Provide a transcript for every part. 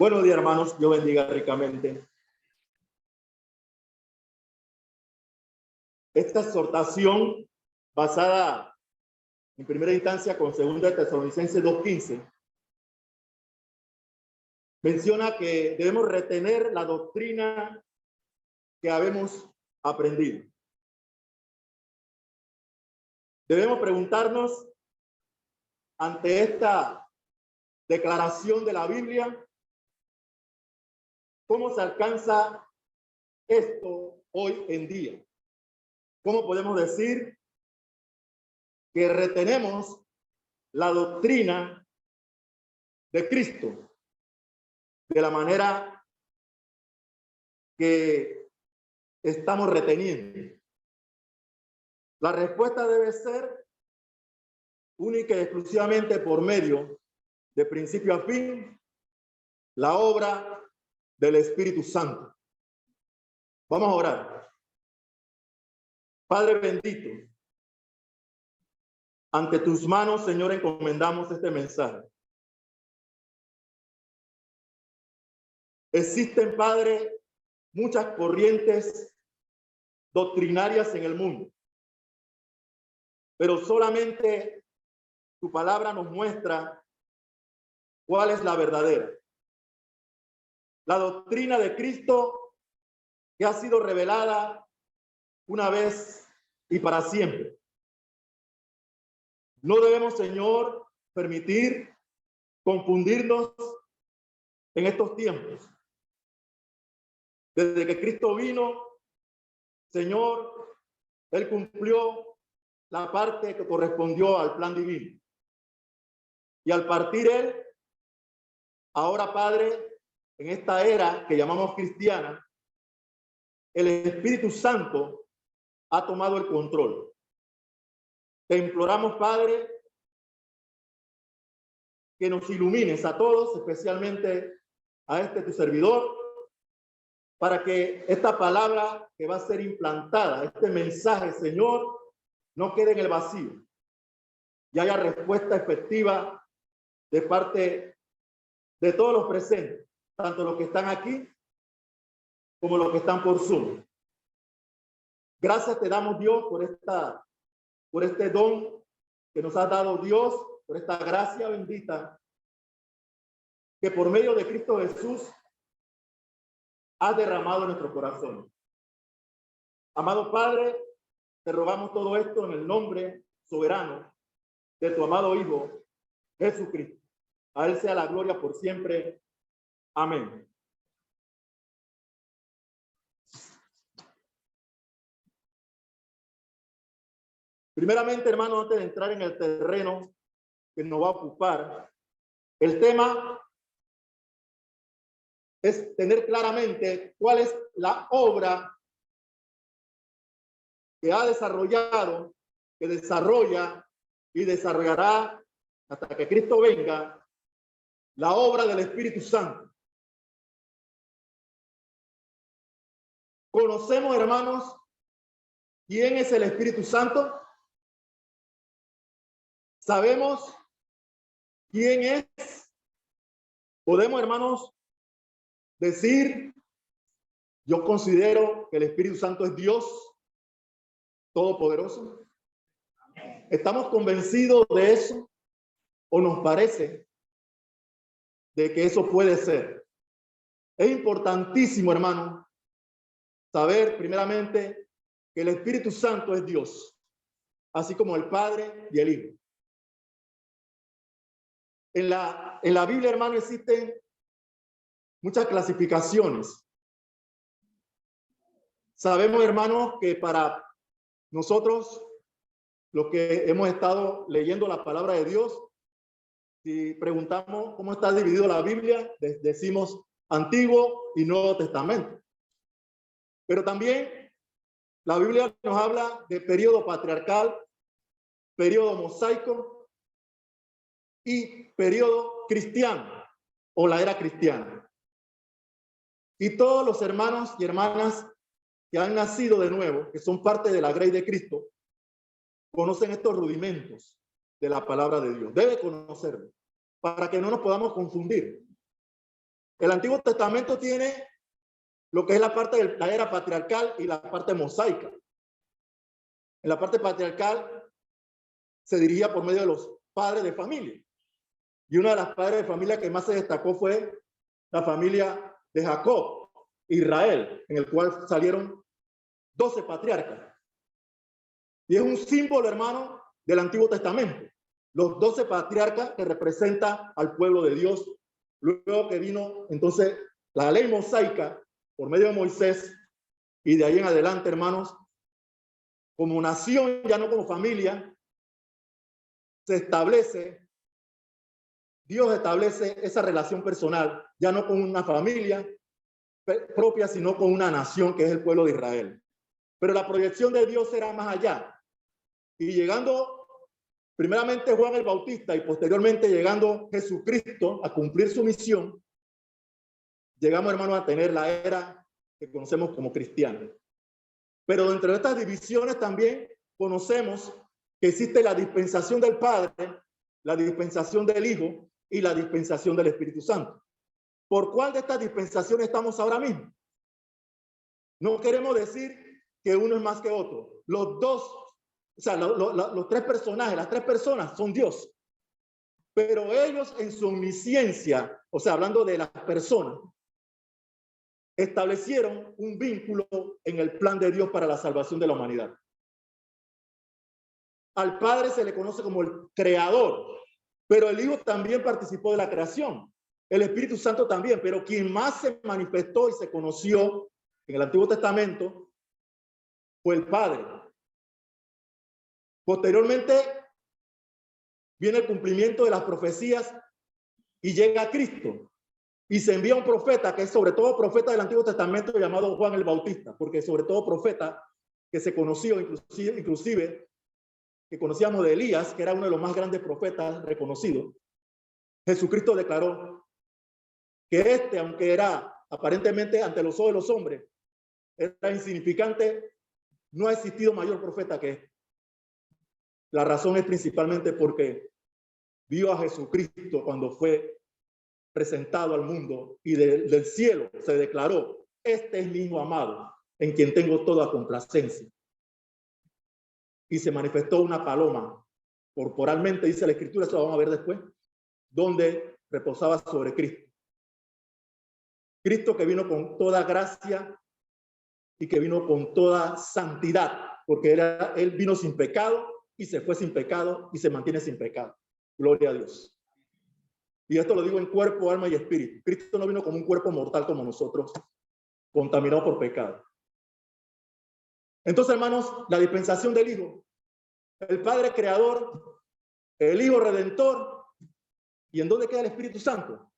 Buenos días, hermanos. Dios bendiga ricamente. Esta exhortación, basada en primera instancia con 2 Tesalonicenses 2:15, menciona que debemos retener la doctrina que habemos aprendido. Debemos preguntarnos ante esta declaración de la Biblia, ¿cómo se alcanza esto hoy en día? ¿Cómo podemos decir que retenemos la doctrina de Cristo de la manera que estamos reteniendo? La respuesta debe ser única y exclusivamente por medio, de principio a fin, la obra del Espíritu Santo. Vamos a orar. Padre bendito, ante tus manos, Señor, encomendamos este mensaje. Existen, Padre, muchas corrientes doctrinarias en el mundo, pero solamente tu palabra nos muestra cuál es la verdadera. La doctrina de Cristo que ha sido revelada una vez y para siempre. No debemos, Señor, permitir confundirnos en estos tiempos. Desde que Cristo vino, Señor, Él cumplió la parte que correspondió al plan divino. Y al partir Él, ahora, Padre, en esta era que llamamos cristiana, el Espíritu Santo ha tomado el control. Te imploramos, Padre, que nos ilumines a todos, especialmente a este tu servidor, para que esta palabra que va a ser implantada, este mensaje, Señor, no quede en el vacío y haya respuesta efectiva de parte de todos los presentes, tanto los que están aquí como los que están por Zoom. Gracias te damos, Dios, por este don que nos ha dado Dios, por esta gracia bendita que por medio de Cristo Jesús has derramado en nuestro corazón. Amado Padre, te rogamos todo esto en el nombre soberano de tu amado Hijo, Jesucristo. A Él sea la gloria por siempre. Amén. Primeramente, hermano, antes de entrar en el terreno que nos va a ocupar, el tema es tener claramente cuál es la obra que ha desarrollado, que desarrolla y desarrollará hasta que Cristo venga, la obra del Espíritu Santo. ¿Conocemos, hermanos, quién es el Espíritu Santo? ¿Sabemos quién es? ¿Podemos, hermanos, decir, yo considero que el Espíritu Santo es Dios Todopoderoso? ¿Estamos convencidos de eso? ¿O nos parece de que eso puede ser? Es importantísimo, hermano, saber primeramente que el Espíritu Santo es Dios, así como el Padre y el Hijo. En la Biblia, hermano, existen muchas clasificaciones. Sabemos, hermanos, que para nosotros, los que hemos estado leyendo la palabra de Dios, si preguntamos cómo está dividido la Biblia, decimos Antiguo y Nuevo Testamento. Pero también la Biblia nos habla de periodo patriarcal, periodo mosaico y periodo cristiano o la era cristiana. Y todos los hermanos y hermanas que han nacido de nuevo, que son parte de la grey de Cristo, conocen estos rudimentos de la palabra de Dios. Debe conocerlo para que no nos podamos confundir. El Antiguo Testamento tiene lo que es la parte de la era patriarcal y la parte mosaica. En la parte patriarcal se dirigía por medio de los padres de familia. Y una de las padres de familia que más se destacó fue la familia de Jacob, Israel, en el cual salieron 12 patriarcas. Y es un símbolo, hermano, del Antiguo Testamento. Los 12 patriarcas que representan al pueblo de Dios. Luego que vino entonces la ley mosaica por medio de Moisés, y de ahí en adelante, hermanos, como nación, ya no como familia, se establece, Dios establece esa relación personal, ya no con una familia propia, sino con una nación que es el pueblo de Israel. Pero la proyección de Dios era más allá. Y llegando primeramente Juan el Bautista y posteriormente llegando Jesucristo a cumplir su misión, llegamos, hermanos, a tener la era que conocemos como cristiana. Pero dentro de estas divisiones también conocemos que existe la dispensación del Padre, la dispensación del Hijo y la dispensación del Espíritu Santo. ¿Por cuál de estas dispensaciones estamos ahora mismo? No queremos decir que uno es más que otro. Los dos, o sea, los tres personajes, las tres personas son Dios. Pero ellos en su omnisciencia, o sea, hablando de las personas, establecieron un vínculo en el plan de Dios para la salvación de la humanidad. Al Padre se le conoce como el creador, pero el Hijo también participó de la creación. El Espíritu Santo también, pero quien más se manifestó y se conoció en el Antiguo Testamento fue el Padre. Posteriormente viene el cumplimiento de las profecías y llega Cristo. Y se envía un profeta, que es sobre todo profeta del Antiguo Testamento, llamado Juan el Bautista, porque sobre todo profeta que se conoció, inclusive que conocíamos de Elías, que era uno de los más grandes profetas reconocidos. Jesucristo declaró que aunque era aparentemente ante los ojos de los hombres, era insignificante, no ha existido mayor profeta que este. La razón es principalmente porque vio a Jesucristo cuando fue presentado al mundo y del cielo se declaró: este es mi Hijo amado, en quien tengo toda complacencia. Y se manifestó una paloma corporalmente, dice la Escritura, eso lo vamos a ver después, donde reposaba sobre Cristo. Cristo que vino con toda gracia y que vino con toda santidad, porque él vino sin pecado y se fue sin pecado y se mantiene sin pecado. Gloria a Dios. Y esto lo digo en cuerpo, alma y espíritu. Cristo no vino como un cuerpo mortal como nosotros, contaminado por pecado. Entonces, hermanos, la dispensación del Hijo, el Padre creador, el Hijo redentor. ¿Y en dónde queda el Espíritu Santo?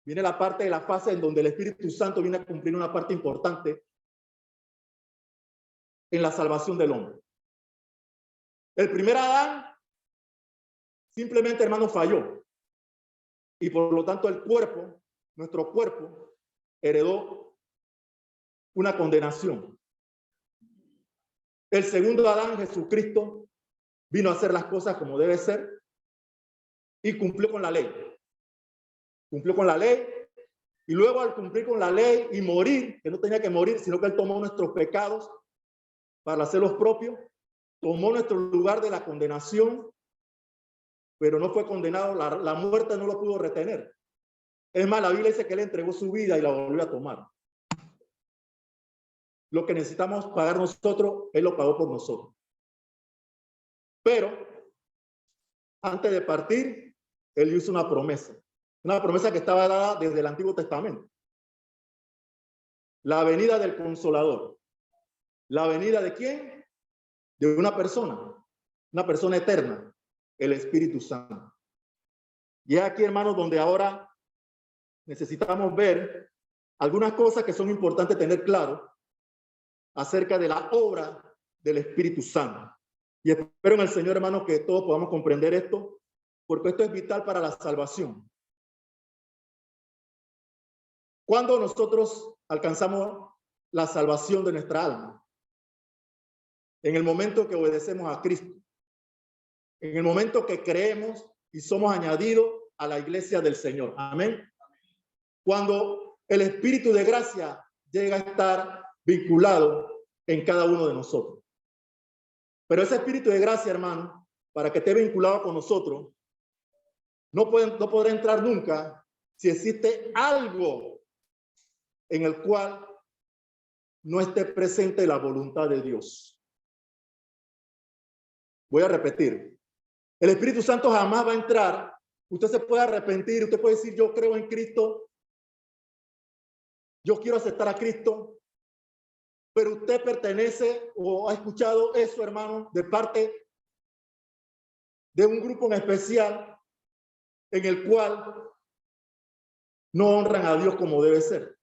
Viene la parte de la fase en donde el Espíritu Santo viene a cumplir una parte importante en la salvación del hombre. El primer Adán simplemente, hermano, falló. Y por lo tanto el cuerpo, nuestro cuerpo, heredó una condenación. El segundo Adán, Jesucristo, vino a hacer las cosas como debe ser y cumplió con la ley. Cumplió con la ley y luego al cumplir con la ley y morir, que no tenía que morir, sino que él tomó nuestros pecados para hacerlos propios, tomó nuestro lugar de la condenación, pero no fue condenado, la muerte no lo pudo retener. Es más, la Biblia dice que él entregó su vida y la volvió a tomar. Lo que necesitamos pagar nosotros, él lo pagó por nosotros. Pero antes de partir, él hizo una promesa que estaba dada desde el Antiguo Testamento. La venida del Consolador. ¿La venida de quién? De una persona eterna, el Espíritu Santo. Y es aquí, hermanos, donde ahora necesitamos ver algunas cosas que son importantes tener claro acerca de la obra del Espíritu Santo. Y espero en el Señor, hermanos, que todos podamos comprender esto, porque esto es vital para la salvación. ¿Cuándo nosotros alcanzamos la salvación de nuestra alma? En el momento que obedecemos a Cristo. En el momento que creemos y somos añadidos a la iglesia del Señor. Amén. cuando el Espíritu de gracia llega a estar vinculado en cada uno de nosotros. Pero ese Espíritu de gracia, hermano, para que esté vinculado con nosotros, no podrá entrar nunca si existe algo en el cual no esté presente la voluntad de Dios. Voy a repetir. El Espíritu Santo jamás va a entrar. Usted se puede arrepentir, usted puede decir, yo creo en Cristo, yo quiero aceptar a Cristo, pero usted pertenece o ha escuchado eso, hermano, de parte de un grupo en especial en el cual no honran a Dios como debe ser.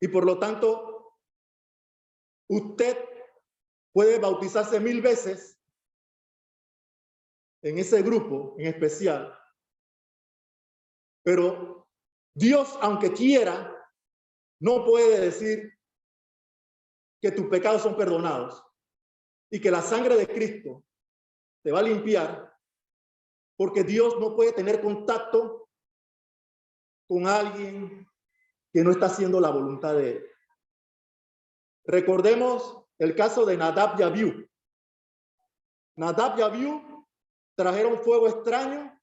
Y por lo tanto, usted puede bautizarse 1000 veces en ese grupo en especial, pero Dios, aunque quiera, no puede decir que tus pecados son perdonados y que la sangre de Cristo te va a limpiar, porque Dios no puede tener contacto con alguien que no está haciendo la voluntad de Él. Recordemos el caso de Nadab y Abiú. Nadab y Abiú trajeron fuego extraño,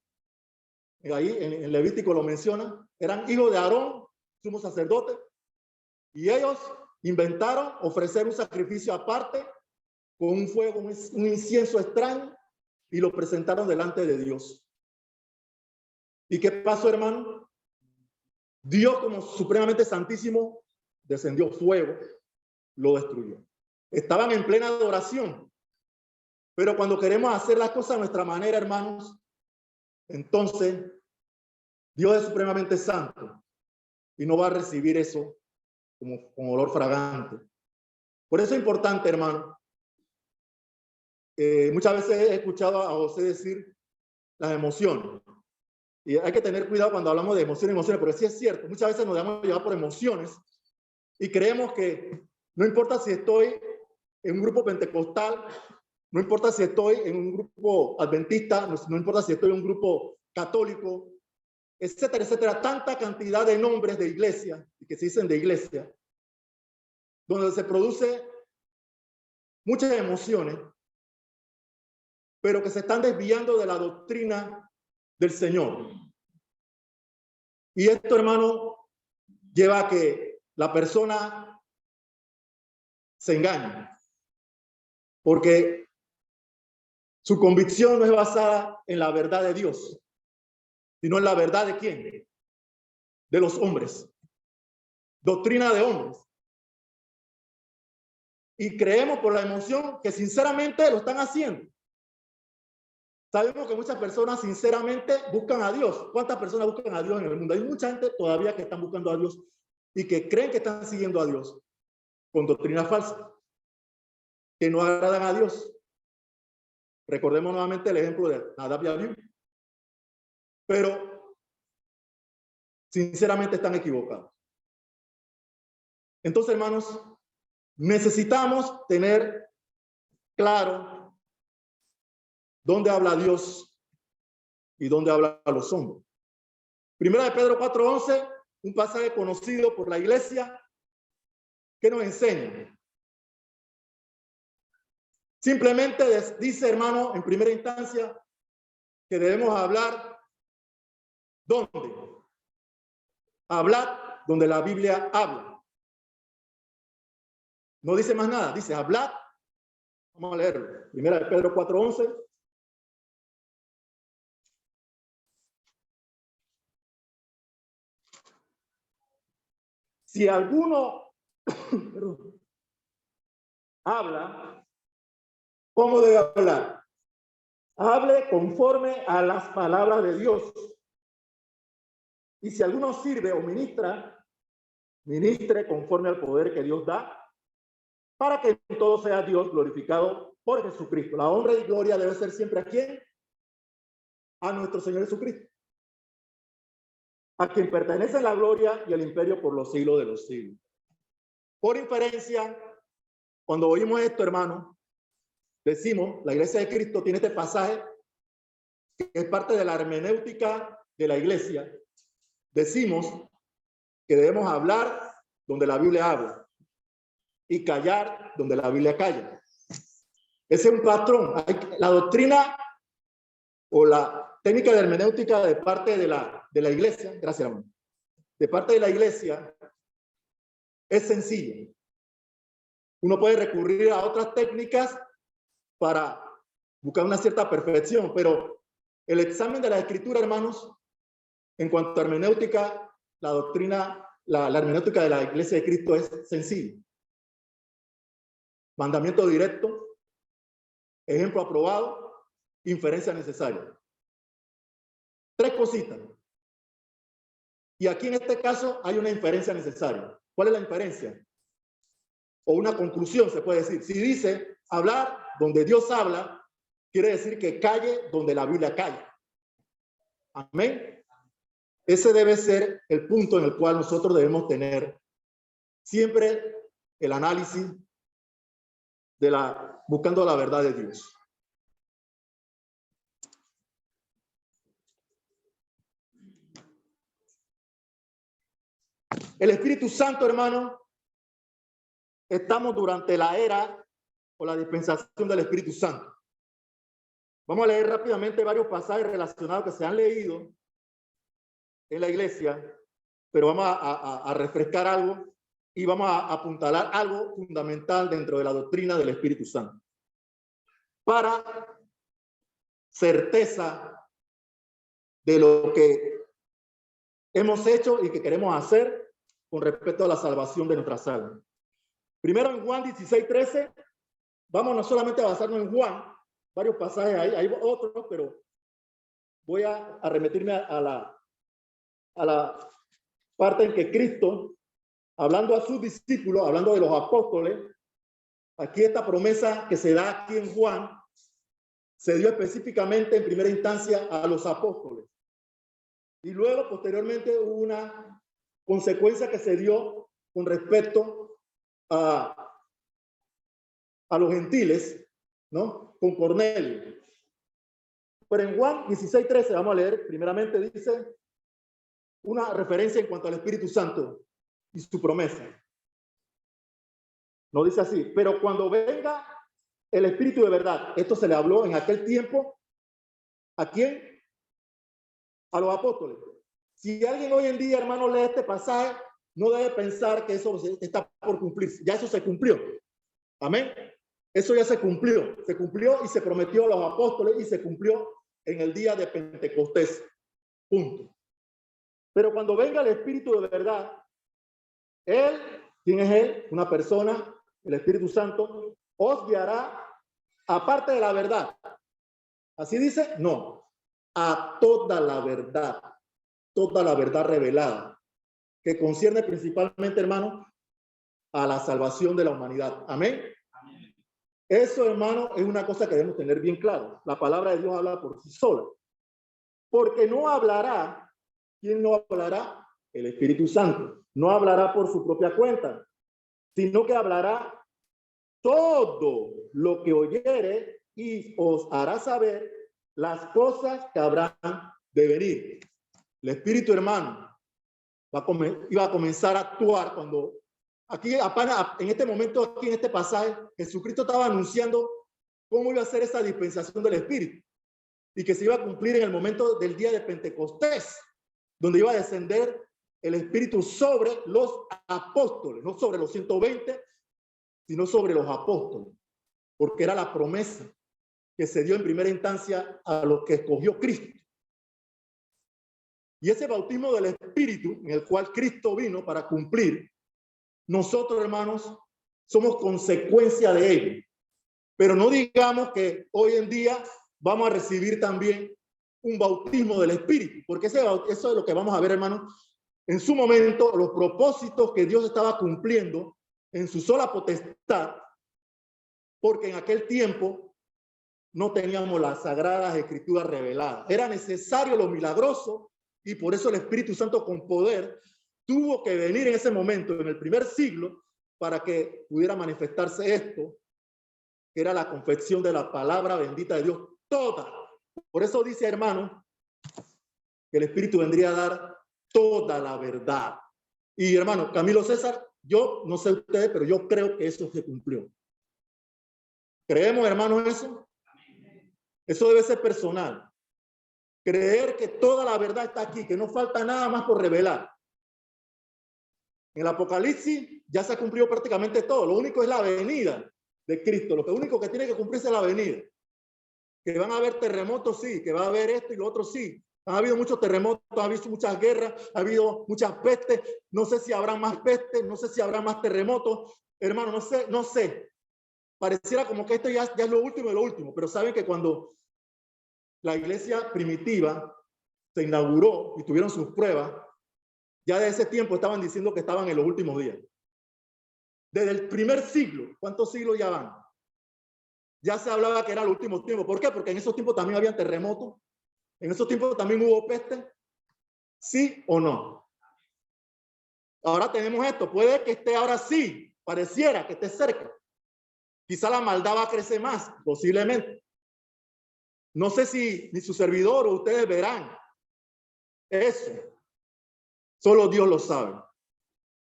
ahí en Levítico lo menciona, eran hijos de Aarón, sumo sacerdote, y ellos inventaron ofrecer un sacrificio aparte con un fuego, un incienso extraño, y lo presentaron delante de Dios. ¿Y qué pasó, hermano? Dios, como supremamente santísimo, descendió fuego, lo destruyó. Estaban en plena adoración, pero cuando queremos hacer las cosas a nuestra manera, hermanos, entonces Dios es supremamente santo y no va a recibir eso como con olor fragante. Por eso es importante, hermano. Muchas veces he escuchado a José decir las emociones. Y hay que tener cuidado cuando hablamos de emociones, pero sí es cierto. Muchas veces nos dejamos llevar por emociones y creemos que no importa si estoy en un grupo pentecostal, no importa si estoy en un grupo adventista, no importa si estoy en un grupo católico, etcétera, etcétera. Tanta cantidad de nombres de iglesia, que se dicen de iglesia, donde se produce muchas emociones, pero que se están desviando de la doctrina del Señor. Y esto, hermano, lleva a que la persona se engañe, porque su convicción no es basada en la verdad de Dios, sino en la verdad de ¿quién? De los hombres. Doctrina de hombres. Y creemos por la emoción que sinceramente lo están haciendo. Sabemos que muchas personas sinceramente buscan a Dios. ¿Cuántas personas buscan a Dios en el mundo? Hay mucha gente todavía que están buscando a Dios y que creen que están siguiendo a Dios con doctrinas falsas que no agradan a Dios. Recordemos nuevamente el ejemplo de Nadab y Abiú. Pero sinceramente están equivocados. Entonces, hermanos, necesitamos tener claro dónde habla Dios y dónde habla a los hombres. Primera de Pedro 4:11, un pasaje conocido por la iglesia que nos enseña. Simplemente dice, hermano, en primera instancia, que debemos hablar ¿dónde? Hablar donde la Biblia habla. No dice más nada, dice hablar. Vamos a leerlo. Primera de Pedro 4:11. Si alguno habla, ¿cómo debe hablar? Hable conforme a las palabras de Dios. Y si alguno sirve o ministra, ministre conforme al poder que Dios da, para que todo sea Dios glorificado por Jesucristo. La honra y gloria debe ser siempre ¿a quién? A nuestro Señor Jesucristo, a quien pertenece la gloria y el imperio por los siglos de los siglos. Por inferencia, cuando oímos esto, hermano, decimos, la iglesia de Cristo tiene este pasaje que es parte de la hermenéutica de la iglesia, decimos que debemos hablar donde la Biblia habla y callar donde la Biblia calla. Ese es un patrón. La doctrina o la técnica de hermenéutica de parte de la iglesia, gracias hermano, de parte de la iglesia es sencilla. Uno puede recurrir a otras técnicas para buscar una cierta perfección, pero el examen de la escritura, hermanos, en cuanto a hermenéutica, la doctrina, la hermenéutica de la iglesia de Cristo es sencilla. Mandamiento directo, ejemplo aprobado, inferencia necesaria. 3 cositas. Y aquí en este caso hay una inferencia necesaria. ¿Cuál es la inferencia? O una conclusión, se puede decir. Si dice hablar donde Dios habla, quiere decir que calle donde la Biblia calla. Amén. Ese debe ser el punto en el cual nosotros debemos tener siempre el análisis buscando la verdad de Dios. El Espíritu Santo, hermano, estamos durante la era o la dispensación del Espíritu Santo. Vamos a leer rápidamente varios pasajes relacionados que se han leído en la iglesia, pero vamos a refrescar algo y vamos a apuntalar algo fundamental dentro de la doctrina del Espíritu Santo. Para certeza de lo que hemos hecho y que queremos hacer con respecto a la salvación de nuestras almas. Primero en Juan 16:13, vamos no solamente a basarnos en Juan, varios pasajes ahí, hay otros, pero voy a remitirme a la parte en que Cristo, hablando a sus discípulos, hablando de los apóstoles, aquí esta promesa que se da aquí en Juan, se dio específicamente en primera instancia a los apóstoles. Y luego, posteriormente, hubo una consecuencia que se dio con respecto a los gentiles, ¿no? Con Cornelio. Pero en Juan 16:13, vamos a leer, primeramente dice una referencia en cuanto al Espíritu Santo y su promesa. No dice así, pero cuando venga el Espíritu de verdad, esto se le habló en aquel tiempo, ¿a quién? A los apóstoles. Si alguien hoy en día, hermano, lee este pasaje, no debe pensar que eso está por cumplirse. Ya eso se cumplió. Amén. Eso ya se cumplió y se prometió a los apóstoles y se cumplió en el día de Pentecostés. Punto. Pero cuando venga el Espíritu de verdad, Él, ¿quién es Él? Una persona, el Espíritu Santo, os guiará aparte de la verdad. ¿Así dice? No. A toda la verdad revelada, que concierne principalmente, hermano, a la salvación de la humanidad. Amén. Amén. Eso, hermano, es una cosa que debemos tener bien claro. La palabra de Dios habla por sí sola. Porque no hablará, ¿quién no hablará? El Espíritu Santo. No hablará por su propia cuenta, sino que hablará todo lo que oyere y os hará saber las cosas que habrán de venir. El Espíritu, hermano, iba a comenzar a actuar cuando aquí, en este momento, aquí en este pasaje, Jesucristo estaba anunciando cómo iba a ser esa dispensación del Espíritu y que se iba a cumplir en el momento del día de Pentecostés, donde iba a descender el Espíritu sobre los apóstoles, no sobre los 120, sino sobre los apóstoles, porque era la promesa que se dio en primera instancia a los que escogió Cristo. Y ese bautismo del Espíritu, en el cual Cristo vino para cumplir, nosotros, hermanos, somos consecuencia de ello. Pero no digamos que hoy en día vamos a recibir también un bautismo del Espíritu, porque eso es lo que vamos a ver, hermanos. En su momento, los propósitos que Dios estaba cumpliendo en su sola potestad, porque en aquel tiempo no teníamos las sagradas escrituras reveladas. Era necesario lo milagroso y por eso el Espíritu Santo con poder tuvo que venir en ese momento, en el primer siglo, para que pudiera manifestarse esto, que era la confesión de la palabra bendita de Dios toda. Por eso dice, hermano, que el Espíritu vendría a dar toda la verdad. Y hermano, Camilo César, yo no sé ustedes, pero yo creo que eso se cumplió. ¿Creemos, hermanos, eso? Eso debe ser personal. Creer que toda la verdad está aquí, que no falta nada más por revelar. En el Apocalipsis ya se cumplió prácticamente todo. Lo único es la venida de Cristo. Lo único que tiene que cumplirse es la venida. Que van a haber terremotos, sí. Que va a haber esto y lo otro, sí. Ha habido muchos terremotos, ha habido muchas guerras, ha habido muchas pestes. No sé si habrá más pestes, no sé si habrá más terremotos. Hermano, no sé. Pareciera como que esto ya es lo último de lo último. Pero saben que cuando la iglesia primitiva se inauguró y tuvieron sus pruebas, ya de ese tiempo estaban diciendo que estaban en los últimos días. Desde el primer siglo, ¿cuántos siglos ya van? Ya se hablaba que era el último tiempo. ¿Por qué? Porque en esos tiempos también había terremotos. En esos tiempos también hubo peste. ¿Sí o no? Ahora tenemos esto. Puede que esté ahora sí. Pareciera que esté cerca. Quizá la maldad va a crecer más, posiblemente. No sé si ni su servidor o ustedes verán eso. Solo Dios lo sabe.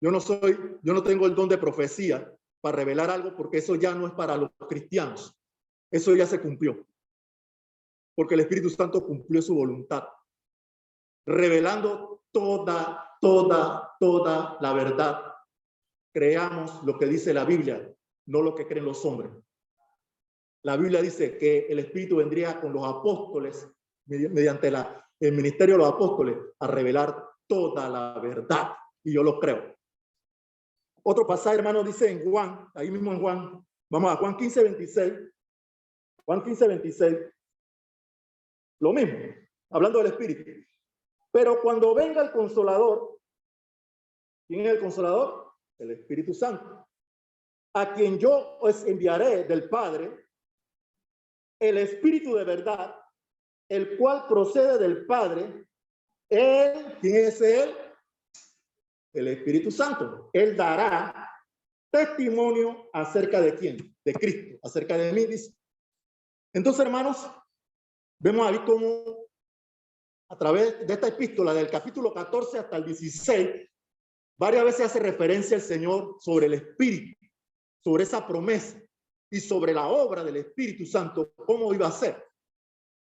Yo no tengo el don de profecía para revelar algo, porque eso ya no es para los cristianos. Eso ya se cumplió. Porque el Espíritu Santo cumplió su voluntad, revelando toda la verdad. Creamos lo que dice la Biblia, no lo que creen los hombres. La Biblia dice que el Espíritu vendría con los apóstoles, mediante el ministerio de los apóstoles, a revelar toda la verdad. Y yo lo creo. Otro pasaje, hermano, dice en Juan, ahí mismo en Juan, vamos a Juan 15:26. Juan 15:26. Lo mismo, hablando del Espíritu. Pero cuando venga el Consolador, ¿quién es el Consolador? El Espíritu Santo, a quien yo os enviaré del Padre, el Espíritu de verdad, el cual procede del Padre. Él, ¿quién es él? El Espíritu Santo. Él dará testimonio acerca de quién, de Cristo, acerca de mí, dice. Entonces, hermanos, vemos ahí cómo a través de esta epístola, del capítulo 14 hasta el 16, varias veces hace referencia el Señor sobre el Espíritu, sobre esa promesa y sobre la obra del Espíritu Santo, cómo iba a ser.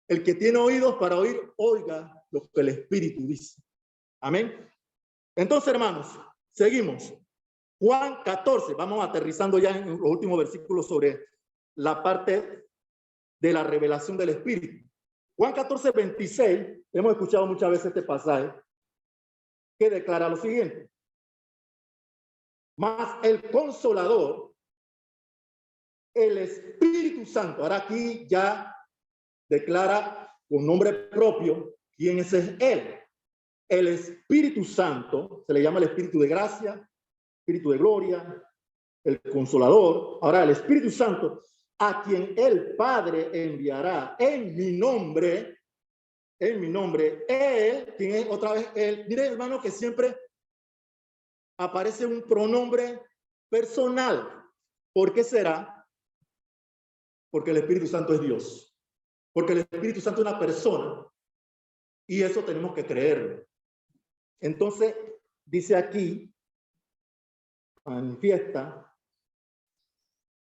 El que tiene oídos para oír, oiga lo que el Espíritu dice. Amén. Entonces, hermanos, seguimos. Juan 14, vamos aterrizando ya en los últimos versículos sobre la parte de la revelación del Espíritu. Juan 14:26, hemos escuchado muchas veces este pasaje, que declara lo siguiente: mas el Consolador, el Espíritu Santo, ahora aquí ya declara con nombre propio quién es él. El Espíritu Santo, se le llama el Espíritu de gracia, Espíritu de gloria, el Consolador. Ahora el Espíritu Santo, a quien el Padre enviará en mi nombre, él, quien es otra vez él. Miren, hermano, que siempre aparece un pronombre personal. ¿Por qué será? Porque el Espíritu Santo es Dios. Porque el Espíritu Santo es una persona. Y eso tenemos que creerlo. Entonces, dice aquí, manifiesta,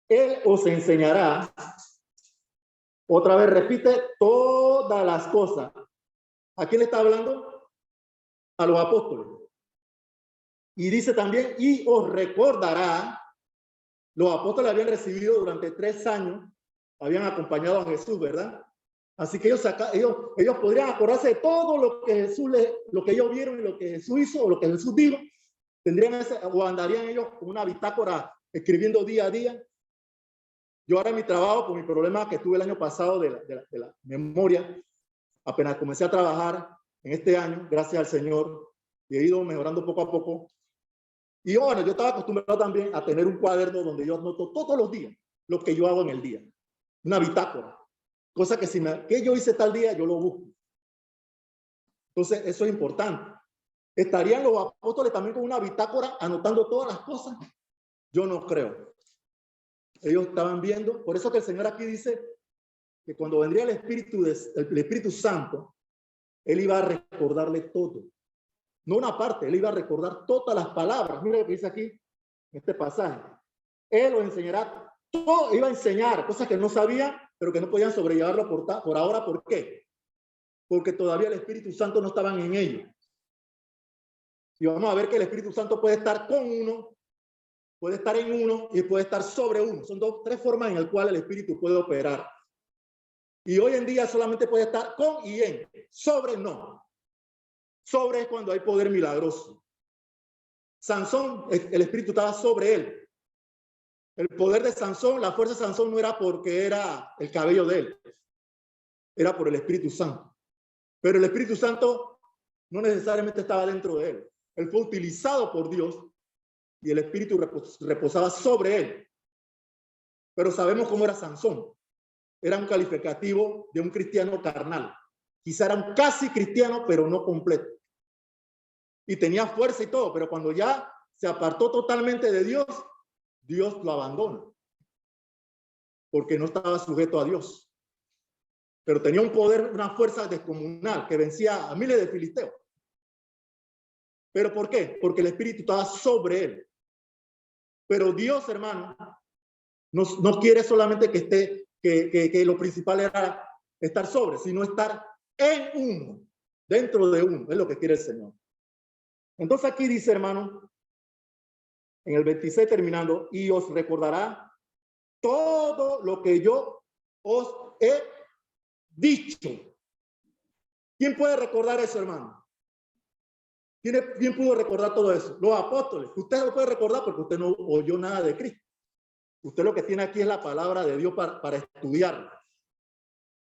Él os enseñará, otra vez repite, todas las cosas. ¿A quién le está hablando? A los apóstoles. Y dice también, y os recordará. Los apóstoles habían recibido durante 3 años, habían acompañado a Jesús, ¿verdad? Así que ellos podrían acordarse de todo lo que lo que ellos vieron y lo que Jesús hizo o lo que Jesús dijo. O andarían ellos con una bitácora escribiendo día a día. Yo ahora en mi trabajo, por mi problema que tuve el año pasado de la memoria, apenas comencé a trabajar en este año, gracias al Señor, y he ido mejorando poco a poco. Y bueno, yo estaba acostumbrado también a tener un cuaderno donde yo anoto todos los días lo que yo hago en el día. Una bitácora. Cosa que que yo hice tal día, yo lo busco. Entonces, eso es importante. ¿Estarían los apóstoles también con una bitácora anotando todas las cosas? Yo no creo. Ellos estaban viendo. Por eso que el Señor aquí dice que cuando vendría el Espíritu Santo, Él iba a recordarle todo. No una parte, él iba a recordar todas las palabras. Mira lo que dice aquí, en este pasaje. Él los enseñará todo, iba a enseñar cosas que no sabían, pero que no podían sobrellevarlo por ahora. ¿Por qué? Porque todavía el Espíritu Santo no estaba en ellos. Y vamos a ver que el Espíritu Santo puede estar con uno, puede estar en uno y puede estar sobre uno. Son tres formas en las cuales el Espíritu puede operar. Y hoy en día solamente puede estar con y en. Sobre no. Sobre es cuando hay poder milagroso. Sansón, el Espíritu estaba sobre él. El poder de Sansón, la fuerza de Sansón no era porque era el cabello de él. Era por el Espíritu Santo. Pero el Espíritu Santo no necesariamente estaba dentro de él. Él fue utilizado por Dios y el Espíritu reposaba sobre él. Pero sabemos cómo era Sansón. Era un calificativo de un cristiano carnal. Quizá era un casi cristiano, pero no completo. Y tenía fuerza y todo, pero cuando ya se apartó totalmente de Dios, Dios lo abandona. Porque no estaba sujeto a Dios. Pero tenía un poder, una fuerza descomunal que vencía a miles de filisteos. ¿Pero por qué? Porque el Espíritu estaba sobre él. Pero Dios, hermano, no quiere solamente que esté, que lo principal era estar sobre, sino estar en uno, dentro de uno, es lo que quiere el Señor. Entonces aquí dice, hermano, en el 26 terminando, y os recordará todo lo que yo os he dicho. ¿Quién puede recordar eso, hermano? ¿Quién pudo recordar todo eso? Los apóstoles. Usted lo puede recordar porque usted no oyó nada de Cristo. Usted lo que tiene aquí es la palabra de Dios para estudiarla.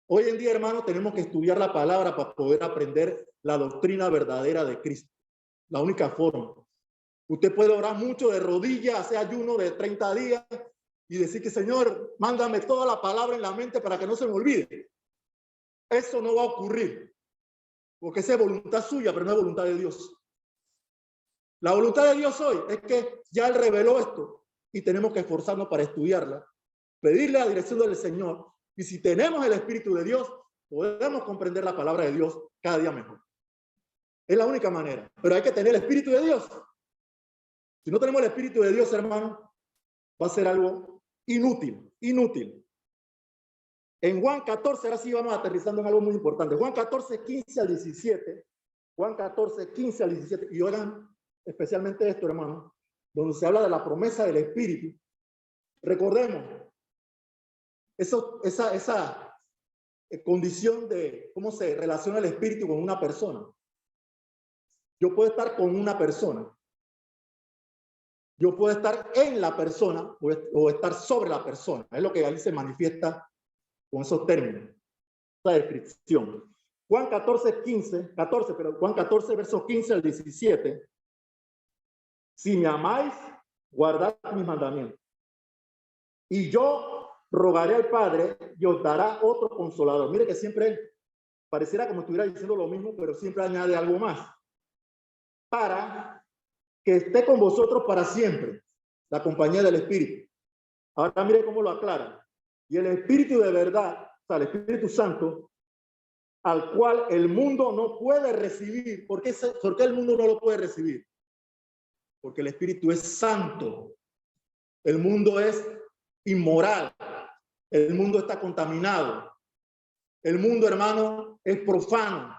Hoy en día, hermano, tenemos que estudiar la palabra para poder aprender la doctrina verdadera de Cristo. La única forma. Usted puede orar mucho de rodillas, hacer ayuno de 30 días y decir que, Señor, mándame toda la palabra en la mente para que no se me olvide. Eso no va a ocurrir. Porque esa es voluntad suya, pero no es voluntad de Dios. La voluntad de Dios hoy es que ya Él reveló esto y tenemos que esforzarnos para estudiarla, pedirle la dirección del Señor. Y si tenemos el Espíritu de Dios, podemos comprender la palabra de Dios cada día mejor. Es la única manera. Pero hay que tener el Espíritu de Dios. Si no tenemos el Espíritu de Dios, hermano, va a ser algo inútil, inútil. En Juan 14, ahora sí vamos aterrizando en algo muy importante. Juan 14, 15 al 17. Juan 14, 15 al 17. Y oigan especialmente esto, hermano, donde se habla de la promesa del Espíritu. Recordemos, esa condición de cómo se relaciona el Espíritu con una persona. Yo puedo estar con una persona. Yo puedo estar en la persona o estar sobre la persona. Es lo que ahí se manifiesta con esos términos. Esa descripción. Juan 14, Juan 14, versos 15 al 17. Si me amáis, guardad mis mandamientos. Y yo rogaré al Padre y os dará otro consolador. Mire que siempre pareciera como estuviera diciendo lo mismo, pero siempre añade algo más. Para que esté con vosotros para siempre. La compañía del Espíritu. Ahora mire cómo lo aclara. Y el Espíritu de verdad, o sea, el Espíritu Santo, al cual el mundo no puede recibir. ¿Por qué el mundo no lo puede recibir? Porque el Espíritu es santo. El mundo es inmoral. El mundo está contaminado. El mundo, hermano, es profano.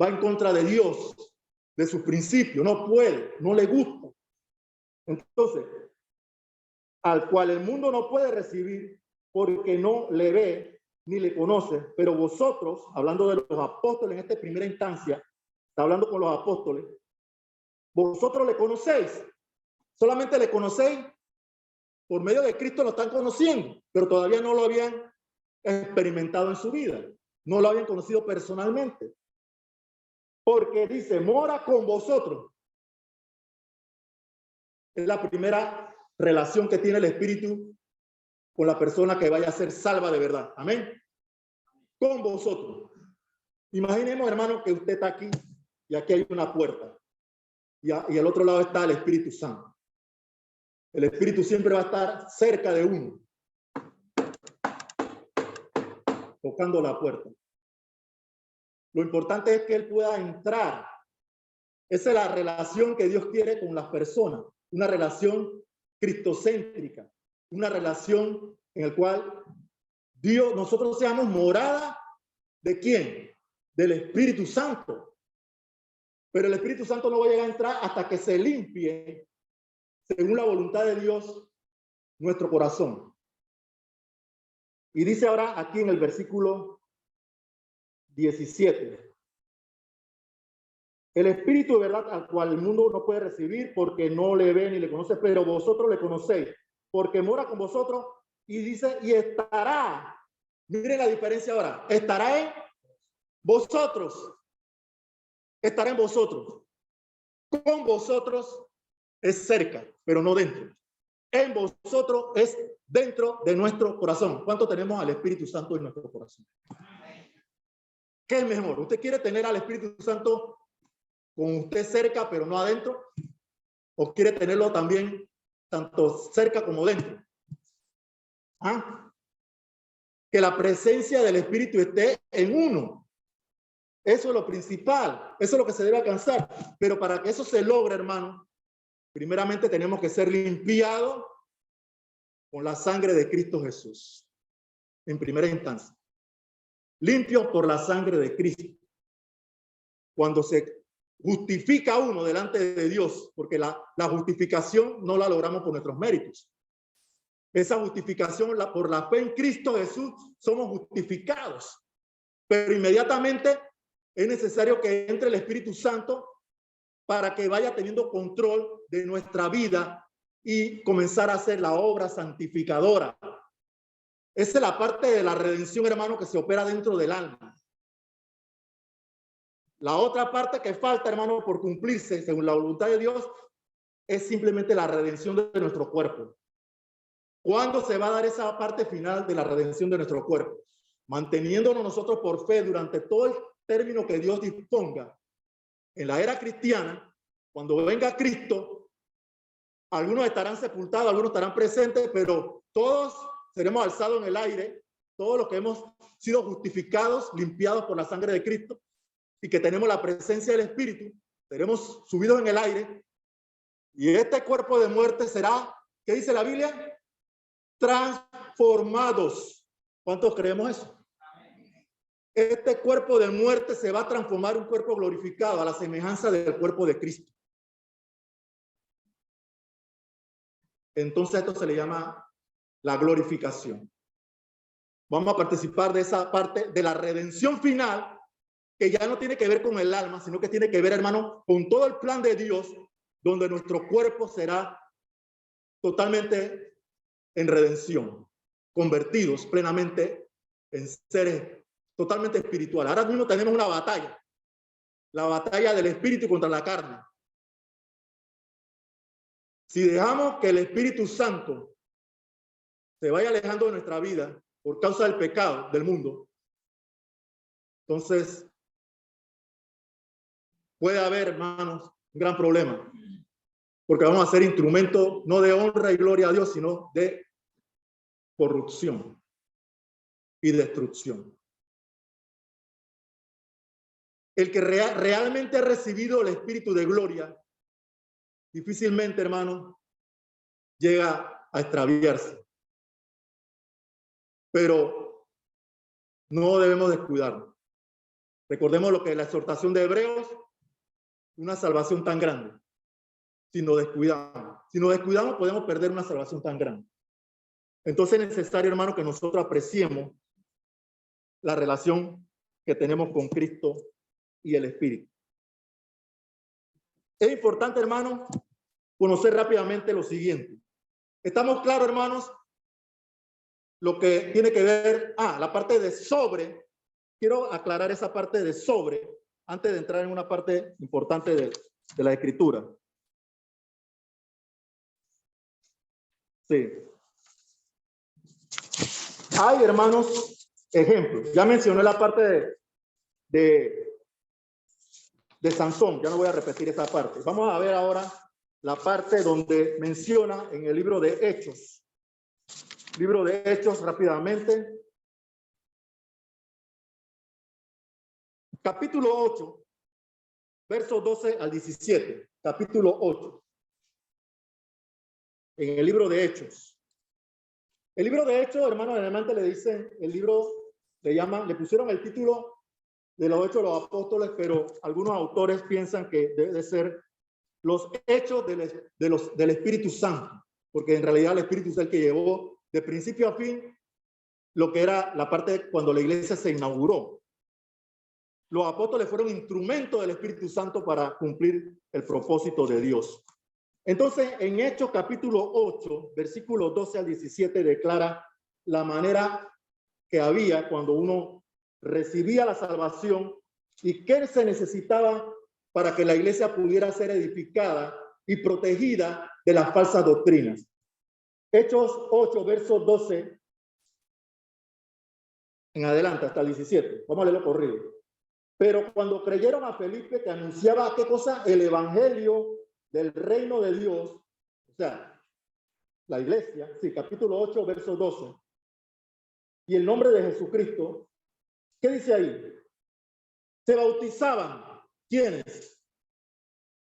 Va en contra de Dios, de sus principios. No puede, no le gusta. Entonces, al cual el mundo no puede recibir porque no le ve ni le conoce, pero vosotros, hablando de los apóstoles en esta primera instancia, está hablando con los apóstoles, vosotros le conocéis, solamente le conocéis por medio de Cristo, lo están conociendo, pero todavía no lo habían experimentado en su vida, no lo habían conocido personalmente, porque dice, mora con vosotros. Es la primera relación que tiene el Espíritu con la persona que vaya a ser salva de verdad. Amén. Con vosotros. Imaginemos, hermano, que usted está aquí y aquí hay una puerta y al otro lado está el Espíritu Santo. El Espíritu siempre va a estar cerca de uno, tocando la puerta. Lo importante es que Él pueda entrar. Esa es la relación que Dios quiere con las personas, una relación cristocéntrica, una relación en la cual nosotros seamos morada ¿de quién? Del Espíritu Santo. Pero el Espíritu Santo no va a llegar a entrar hasta que se limpie, según la voluntad de Dios, nuestro corazón. Y dice ahora aquí en el versículo 17. El Espíritu de verdad al cual el mundo no puede recibir porque no le ve ni le conoce, pero vosotros le conocéis, porque mora con vosotros y dice, y estará. Miren la diferencia ahora. Estará en vosotros. Estará en vosotros. Con vosotros es cerca, pero no dentro. En vosotros es dentro de nuestro corazón. ¿Cuánto tenemos al Espíritu Santo en nuestro corazón? ¿Qué es mejor? ¿Usted quiere tener al Espíritu Santo con usted cerca, pero no adentro? ¿O quiere tenerlo también tanto cerca como dentro? ¿Ah? Que la presencia del Espíritu esté en uno. Eso es lo principal. Eso es lo que se debe alcanzar. Pero para que eso se logre, hermano, primeramente tenemos que ser limpiados con la sangre de Cristo Jesús. En primera instancia. Limpios por la sangre de Cristo. Cuando se justifica uno delante de Dios, porque la justificación no la logramos por nuestros méritos. Esa justificación por la fe en Cristo Jesús somos justificados. Pero inmediatamente es necesario que entre el Espíritu Santo para que vaya teniendo control de nuestra vida y comenzar a hacer la obra santificadora. Esa es la parte de la redención, hermano, que se opera dentro del alma. La otra parte que falta, hermano, por cumplirse según la voluntad de Dios, es simplemente la redención de nuestro cuerpo. ¿Cuándo se va a dar esa parte final de la redención de nuestro cuerpo? Manteniéndonos nosotros por fe durante todo el término que Dios disponga. En la era cristiana, cuando venga Cristo, algunos estarán sepultados, algunos estarán presentes, pero todos seremos alzados en el aire, todos los que hemos sido justificados, limpiados por la sangre de Cristo, y que tenemos la presencia del Espíritu, seremos subidos en el aire, y este cuerpo de muerte será, ¿qué dice la Biblia? Transformados. ¿Cuántos creemos eso? Este cuerpo de muerte se va a transformar en un cuerpo glorificado a la semejanza del cuerpo de Cristo. Entonces esto se le llama la glorificación. Vamos a participar de esa parte de la redención final, que ya no tiene que ver con el alma, sino que tiene que ver, hermano, con todo el plan de Dios, donde nuestro cuerpo será totalmente en redención, convertidos plenamente en seres totalmente espirituales. Ahora mismo tenemos una batalla, la batalla del espíritu contra la carne. Si dejamos que el Espíritu Santo se vaya alejando de nuestra vida por causa del pecado del mundo, entonces puede haber, hermanos, un gran problema, porque vamos a ser instrumento no de honra y gloria a Dios, sino de corrupción y destrucción. El que realmente ha recibido el Espíritu de gloria, difícilmente, hermano, llega a extraviarse. Pero no debemos descuidarnos. Recordemos lo que es la exhortación de Hebreos, una salvación tan grande. Si nos descuidamos, podemos perder una salvación tan grande. Entonces es necesario, hermano, que nosotros apreciemos la relación que tenemos con Cristo y el Espíritu. Es importante, hermano, conocer rápidamente lo siguiente. ¿Estamos claros, hermanos? Lo que tiene que ver, la parte de sobre. Quiero aclarar esa parte de sobre antes de entrar en una parte importante de la Escritura. Sí. Hay, hermanos, ejemplos. Ya mencioné la parte de Sansón. Ya no voy a repetir esa parte. Vamos a ver ahora la parte donde menciona en el libro de Hechos. Libro de Hechos, rápidamente. capítulo 8, versos 12 al 17. Capítulo 8. En el libro de Hechos. El libro de Hechos, hermanos, generalmente le dicen, el libro le pusieron el título de los Hechos de los Apóstoles, pero algunos autores piensan que debe de ser los Hechos del Espíritu Santo, porque en realidad el Espíritu es el que llevó de principio a fin lo que era la parte de cuando la iglesia se inauguró. Los apóstoles fueron instrumentos del Espíritu Santo para cumplir el propósito de Dios. Entonces, en Hechos capítulo 8, versículos 12 al 17, declara la manera que había cuando uno recibía la salvación y qué se necesitaba para que la iglesia pudiera ser edificada y protegida de las falsas doctrinas. Hechos 8, versos 12 en adelante hasta el 17. Vamos a leerlo corrido. Pero cuando creyeron a Felipe, que anunciaba, ¿qué cosa? El evangelio del reino de Dios, o sea, la iglesia, sí, capítulo 8, verso 12, y el nombre de Jesucristo, ¿qué dice ahí? Se bautizaban, ¿quiénes?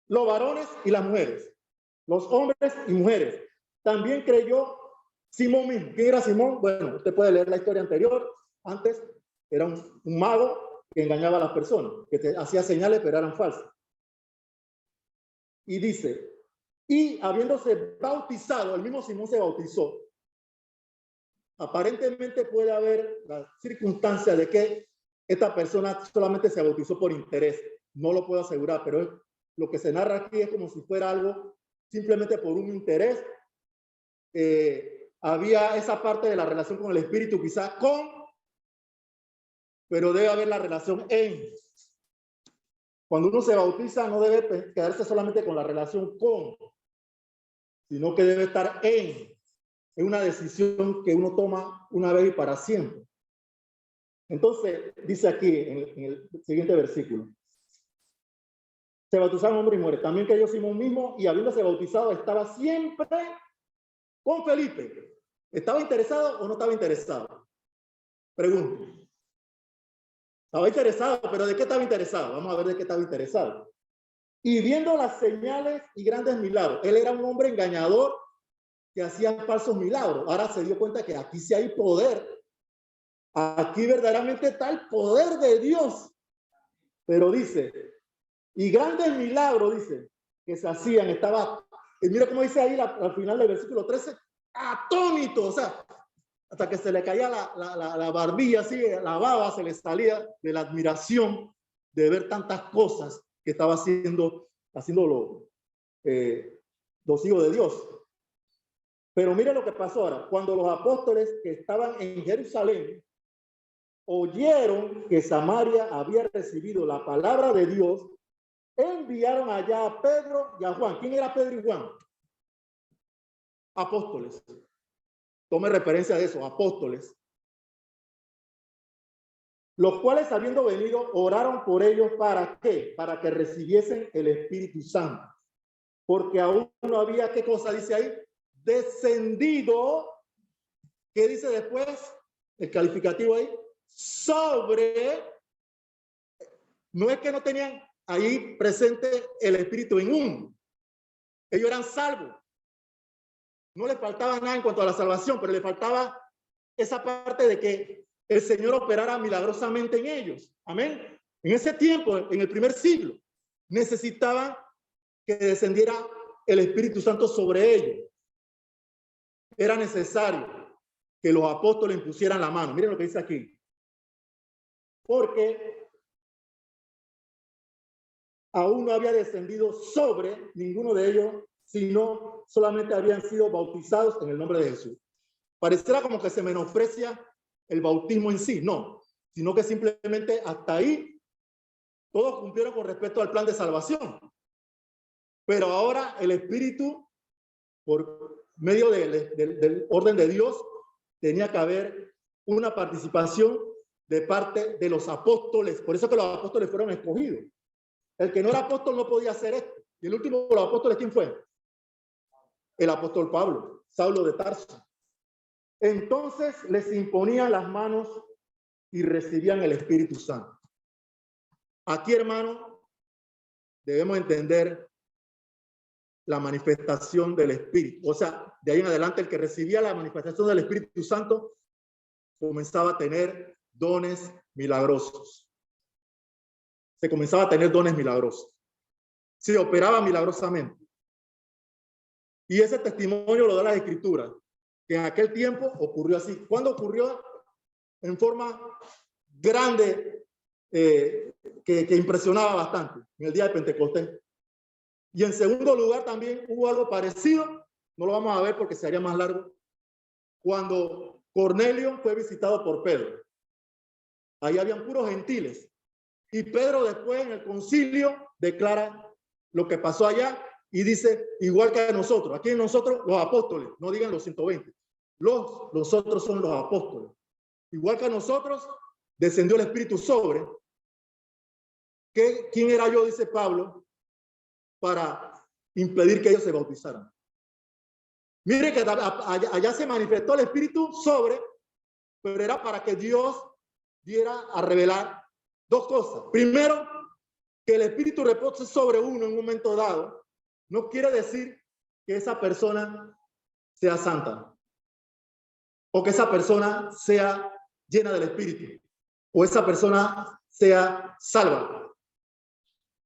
Los varones y las mujeres, los hombres y mujeres. También creyó Simón mismo. ¿Quién era Simón? Bueno, usted puede leer la historia anterior. Antes era un mago que engañaba a las personas, que hacía señales, pero eran falsas. Y dice, y habiéndose bautizado, el mismo Simón se bautizó. Aparentemente puede haber la circunstancia de que esta persona solamente se bautizó por interés. No lo puedo asegurar, pero lo que se narra aquí es como si fuera algo simplemente por un interés. Había esa parte de la relación con el Espíritu, quizás pero debe haber la relación en. Cuando uno se bautiza, no debe quedarse solamente con la relación con, sino que debe estar en. Es una decisión que uno toma una vez y para siempre. Entonces, dice aquí en el siguiente versículo. Se bautizaron hombre y mujer. También creyó Simón mismo y habiéndose bautizado estaba siempre con Felipe. ¿Estaba interesado o no estaba interesado? Pregunto. Estaba interesado, pero ¿de qué estaba interesado? Vamos a ver de qué estaba interesado. Y viendo las señales y grandes milagros. Él era un hombre engañador que hacía falsos milagros. Ahora se dio cuenta que aquí sí hay poder. Aquí verdaderamente está el poder de Dios. Pero dice, y grandes milagros, dice, que se hacían. Estaba, y mira cómo dice ahí al final del versículo 13, atónito. O sea, hasta que se le caía la barbilla, así, la baba se le salía de la admiración de ver tantas cosas que estaba haciendo los hijos de Dios. Pero mire lo que pasó ahora. Cuando los apóstoles que estaban en Jerusalén oyeron que Samaria había recibido la palabra de Dios, enviaron allá a Pedro y a Juan. ¿Quién era Pedro y Juan? Apóstoles. Tome referencia de eso, apóstoles. Los cuales, habiendo venido, oraron por ellos. ¿Para qué? Para que recibiesen el Espíritu Santo. Porque aún no había, ¿qué cosa dice ahí? Descendido. ¿Qué dice después? El calificativo ahí. Sobre. No es que no tenían ahí presente el Espíritu en uno. Ellos eran salvos. No les faltaba nada en cuanto a la salvación, pero les faltaba esa parte de que el Señor operara milagrosamente en ellos. Amén. En ese tiempo, en el primer siglo, necesitaban que descendiera el Espíritu Santo sobre ellos. Era necesario que los apóstoles impusieran la mano. Miren lo que dice aquí. Porque aún no había descendido sobre ninguno de ellos, sino solamente habían sido bautizados en el nombre de Jesús. Pareciera como que se menosprecia el bautismo en sí, no, sino que simplemente hasta ahí todos cumplieron con respecto al plan de salvación. Pero ahora el Espíritu, por medio del orden de Dios, tenía que haber una participación de parte de los apóstoles. Por eso que los apóstoles fueron escogidos. El que no era apóstol no podía hacer esto. Y el último de los apóstoles, ¿quién fue? El apóstol Pablo, Saulo de Tarso. Entonces les imponían las manos y recibían el Espíritu Santo. Aquí, hermano, debemos entender la manifestación del Espíritu. O sea, de ahí en adelante, el que recibía la manifestación del Espíritu Santo comenzaba a tener dones milagrosos. Se comenzaba a tener dones milagrosos. Se operaba milagrosamente. Y ese testimonio lo da las Escrituras, que en aquel tiempo ocurrió así. ¿Cuándo ocurrió? En forma grande, que impresionaba bastante, en el día de Pentecostés. Y en segundo lugar también hubo algo parecido, no lo vamos a ver porque sería más largo, cuando Cornelio fue visitado por Pedro. Ahí habían puros gentiles. Y Pedro después en el concilio declara lo que pasó allá y dice, igual que a nosotros, aquí nosotros los apóstoles, no digan los 120, los otros son los apóstoles. Igual que a nosotros, descendió el Espíritu sobre. ¿Quién era yo, dice Pablo, para impedir que ellos se bautizaran? Mire que allá se manifestó el Espíritu sobre, pero era para que Dios diera a revelar dos cosas. Primero, que el Espíritu repose sobre uno en un momento dado, no quiere decir que esa persona sea santa o que esa persona sea llena del Espíritu o esa persona sea salva.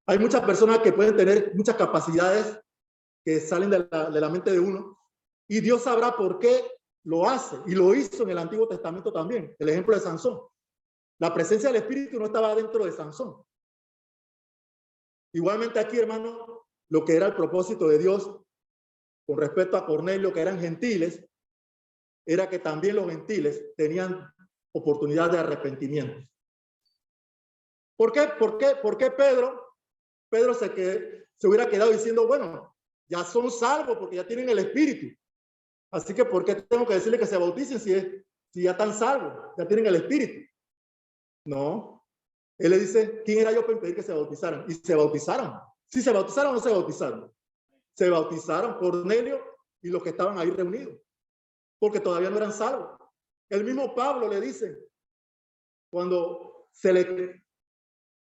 Hay muchas personas que pueden tener muchas capacidades que salen de la mente de uno y Dios sabrá por qué lo hace y lo hizo en el Antiguo Testamento también. El ejemplo de Sansón. La presencia del Espíritu no estaba dentro de Sansón. Igualmente aquí, hermano, lo que era el propósito de Dios con respecto a Cornelio, que eran gentiles, era que también los gentiles tenían oportunidad de arrepentimiento. ¿Por qué? ¿Por qué Pedro se hubiera quedado diciendo, bueno, ya son salvos porque ya tienen el Espíritu? Así que ¿por qué tengo que decirle que se bauticen si ya están salvos, ya tienen el Espíritu? No. Él le dice, ¿quién era yo para impedir que se bautizaran? Y se bautizaron. ¿Sí se bautizaron o no se bautizaron? Se bautizaron Cornelio y los que estaban ahí reunidos, porque todavía no eran salvos. El mismo Pablo le dice, cuando se le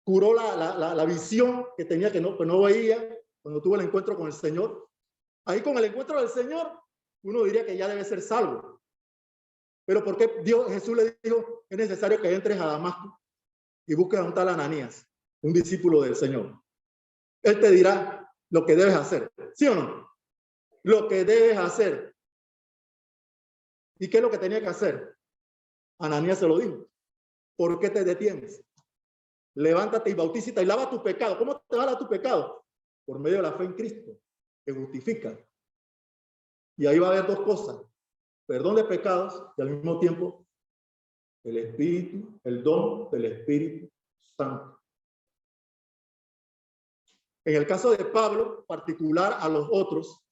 curó la visión que tenía, que no veía, cuando tuvo el encuentro con el Señor, ahí con el encuentro del Señor, uno diría que ya debe ser salvo. Pero ¿por qué Jesús le dijo, es necesario que entres a Damasco y busques a un tal Ananías, un discípulo del Señor? Él te dirá lo que debes hacer, ¿sí o no? Lo que debes hacer. ¿Y qué es lo que tenía que hacer? Ananías se lo dijo. ¿Por qué te detienes? Levántate y bautízate y lava tu pecado. ¿Cómo te lava tu pecado? Por medio de la fe en Cristo, que justifica. Y ahí va a haber dos cosas: perdón de pecados y al mismo tiempo el Espíritu, el don del Espíritu Santo. En el caso de Pablo, particular a los otros,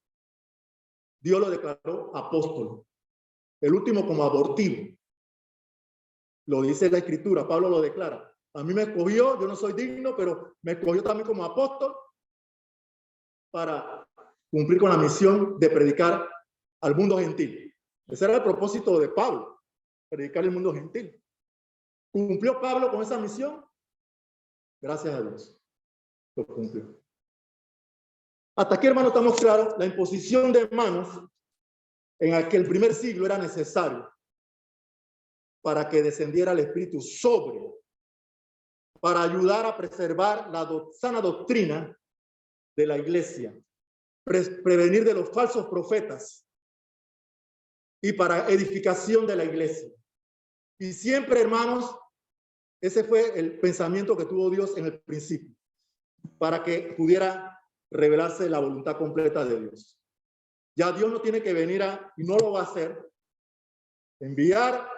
Dios lo declaró apóstol. El último como abortivo. Lo dice la Escritura, Pablo lo declara. A mí me escogió, yo no soy digno, pero me escogió también como apóstol para cumplir con la misión de predicar al mundo gentil. Ese era el propósito de Pablo, predicar al mundo gentil. ¿Cumplió Pablo con esa misión? Gracias a Dios, lo cumplió. Hasta aquí, hermano, estamos claros. La imposición de manos en aquel primer siglo era necesario para que descendiera el Espíritu sobre, para ayudar a preservar la sana doctrina de la iglesia, prevenir de los falsos profetas y para edificación de la iglesia. Y siempre, hermanos, ese fue el pensamiento que tuvo Dios en el principio, para que pudiera revelarse la voluntad completa de Dios. Ya Dios no tiene que venir y no lo va a hacer, enviar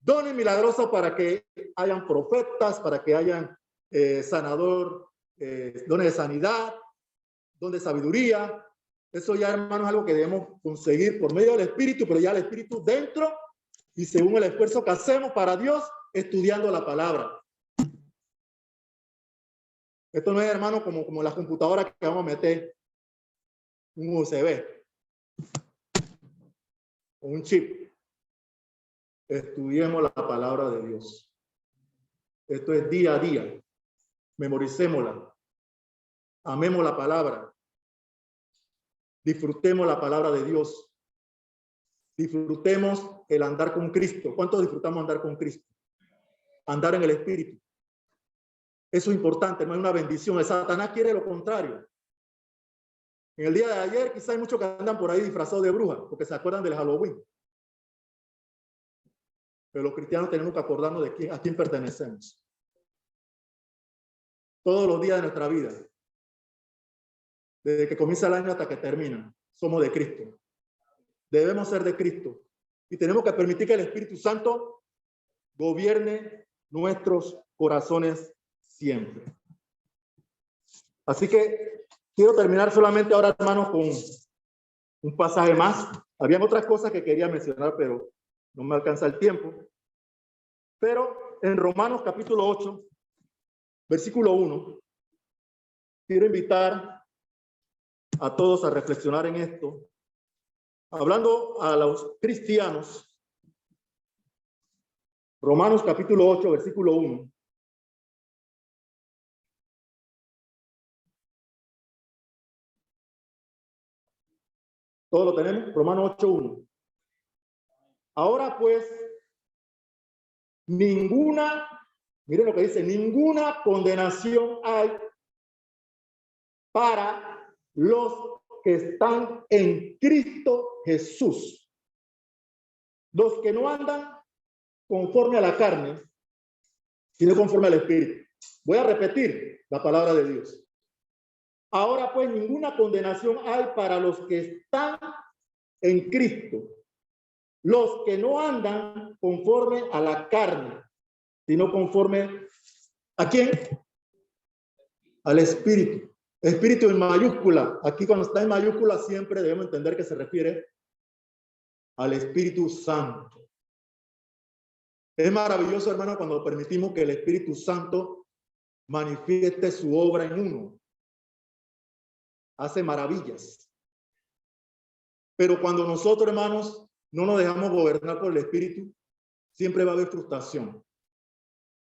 dones milagrosos para que hayan profetas, para que hayan sanador, dones de sanidad, don de sabiduría. Eso ya, hermanos, es algo que debemos conseguir por medio del Espíritu, pero ya el Espíritu dentro y según el esfuerzo que hacemos para Dios, estudiando la palabra. Esto no es, hermano, como las computadoras que vamos a meter un USB o un chip. Estudiemos la palabra de Dios. Esto es día a día. memoricémosla, amemos la palabra, disfrutemos la palabra de Dios, disfrutemos el andar con Cristo. ¿Cuánto disfrutamos andar con Cristo? Andar en el Espíritu. Eso es importante, no es una bendición. El Satanás quiere lo contrario. En el día de ayer quizá hay muchos que andan por ahí disfrazados de brujas porque se acuerdan del Halloween. Pero los cristianos tenemos que acordarnos de a quién pertenecemos. Todos los días de nuestra vida, desde que comienza el año hasta que termina, somos de Cristo. Debemos ser de Cristo. Y tenemos que permitir que el Espíritu Santo gobierne nuestros corazones siempre. Así que quiero terminar solamente ahora, hermanos, con un pasaje más. Habían otras cosas que quería mencionar, pero no me alcanza el tiempo. Pero en Romanos capítulo 8, versículo 1, quiero invitar a todos a reflexionar en esto. Hablando a los cristianos, Romanos capítulo 8, versículo 1. ¿Todo lo tenemos? Romanos 8, 1. Ahora pues, miren lo que dice, ninguna condenación hay para los que están en Cristo Jesús. Los que no andan conforme a la carne, sino conforme al Espíritu. Voy a repetir la palabra de Dios. Ahora pues ninguna condenación hay para los que están en Cristo, los que no andan conforme a la carne, sino conforme ¿a quién? Al Espíritu. Espíritu en mayúscula. Aquí cuando está en mayúscula siempre debemos entender que se refiere al Espíritu Santo. Es maravilloso, hermano, cuando permitimos que el Espíritu Santo manifieste su obra en uno. Hace maravillas. Pero cuando nosotros, hermanos, no nos dejamos gobernar por el Espíritu, siempre va a haber frustración.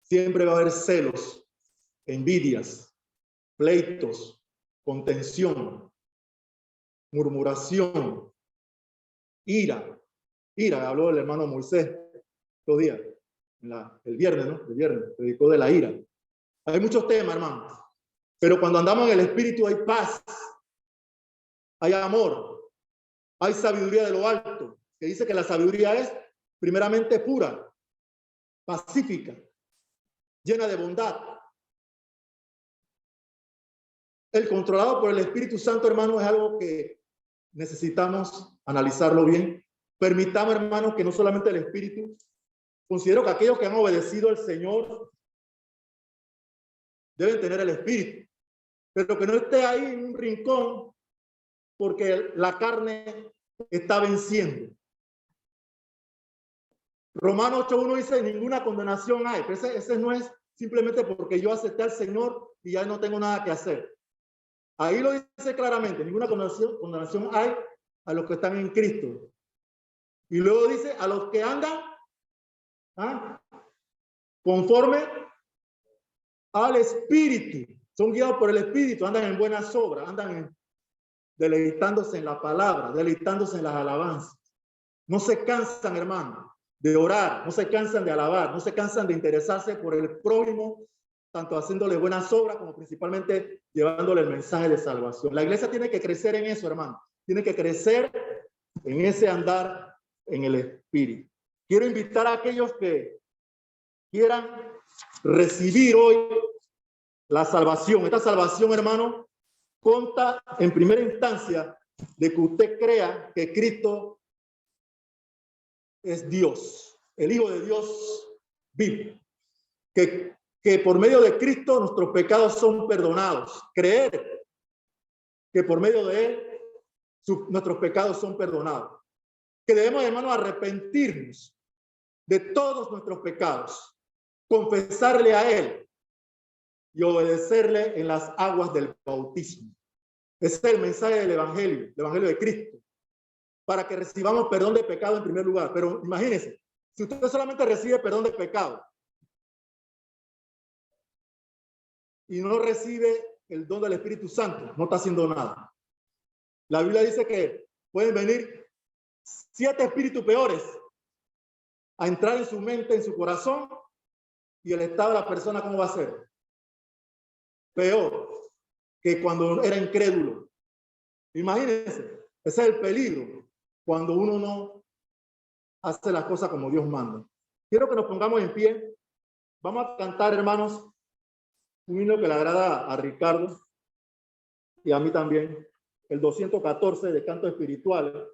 Siempre va a haber celos, envidias, pleitos, contención, murmuración, ira. Ira, habló el hermano Moisés estos días, el viernes, ¿no? El viernes, predicó de la ira. Hay muchos temas, hermanos. Pero cuando andamos en el Espíritu hay paz, hay amor, hay sabiduría de lo alto, que dice que la sabiduría es primeramente pura, pacífica, llena de bondad. El controlado por el Espíritu Santo, hermano, es algo que necesitamos analizarlo bien. Permitamos, hermano, que no solamente el Espíritu, considero que aquellos que han obedecido al Señor deben tener el Espíritu, pero que no esté ahí en un rincón porque la carne está venciendo. Romanos 8:1 dice, ninguna condenación hay, pero ese no es simplemente porque yo acepté al Señor y ya no tengo nada que hacer. Ahí lo dice claramente, ninguna condenación hay a los que están en Cristo. Y luego dice, a los que andan conforme al Espíritu, son guiados por el Espíritu, andan en buenas obras, andan deleitándose en la palabra, deleitándose en las alabanzas. No se cansan, hermano, de orar, no se cansan de alabar, no se cansan de interesarse por el prójimo, tanto haciéndole buenas obras como principalmente llevándole el mensaje de salvación. La iglesia tiene que crecer en eso, hermano. Tiene que crecer en ese andar en el Espíritu. Quiero invitar a aquellos que quieran recibir hoy la salvación. Esta salvación, hermano, consta en primera instancia de que usted crea que Cristo es Dios, el Hijo de Dios vivo. Que por medio de Cristo nuestros pecados son perdonados. Creer que por medio de Él nuestros pecados son perdonados. Que debemos, hermano, arrepentirnos de todos nuestros pecados, confesarle a Él y obedecerle en las aguas del bautismo. Ese es el mensaje del Evangelio de Cristo, para que recibamos perdón de pecado en primer lugar. Pero imagínense, si usted solamente recibe perdón de pecado, y no recibe el don del Espíritu Santo, no está haciendo nada. La Biblia dice que pueden venir 7 espíritus peores a entrar en su mente, en su corazón, y el estado de la persona, ¿cómo va a ser? Peor que cuando era incrédulo. Imagínense, ese es el peligro cuando uno no hace las cosas como Dios manda. Quiero que nos pongamos en pie. Vamos a cantar, hermanos, un himno que le agrada a Ricardo y a mí también, el 214 de canto espiritual.